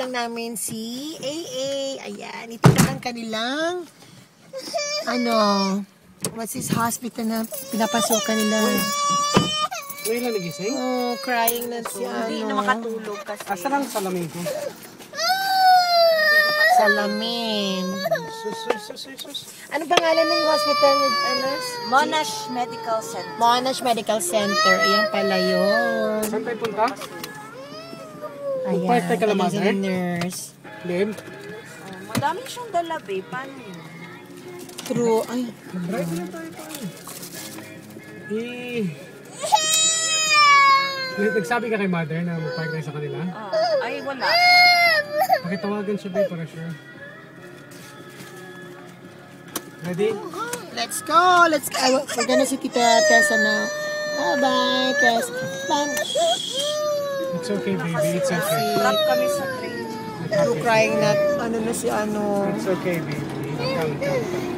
lang namin si AA. Ayan, ito na ang kanilang what's this hospital na pinapasokan nila? Ngayon lang nagising? Oh, crying na siya. Hindi na makatulog kasi. Asa lang salamin ko? Salamin. Sus. Ano pangalan ng hospital ni Anas? Monash Medical Center. Monash Medical Center. Ayan pala yun. Saan tayo punta? Ayan. Part tayo kala mother? Nurse. Lim? Madami siyang dala, babe. Paano yun? True. Ay. Drive na tayo. Nagsabi ka kay mother na mag-park kayo sa kanila? Ay, wala. Pakitawagan siya babe para sure. Ready? Let's go. Let's go. We're gonna see Tita Tessa now. Bye-bye, Tess. Bye. It's okay baby, it's okay. Trap kami sa train. True crying na, na si It's okay baby. Come.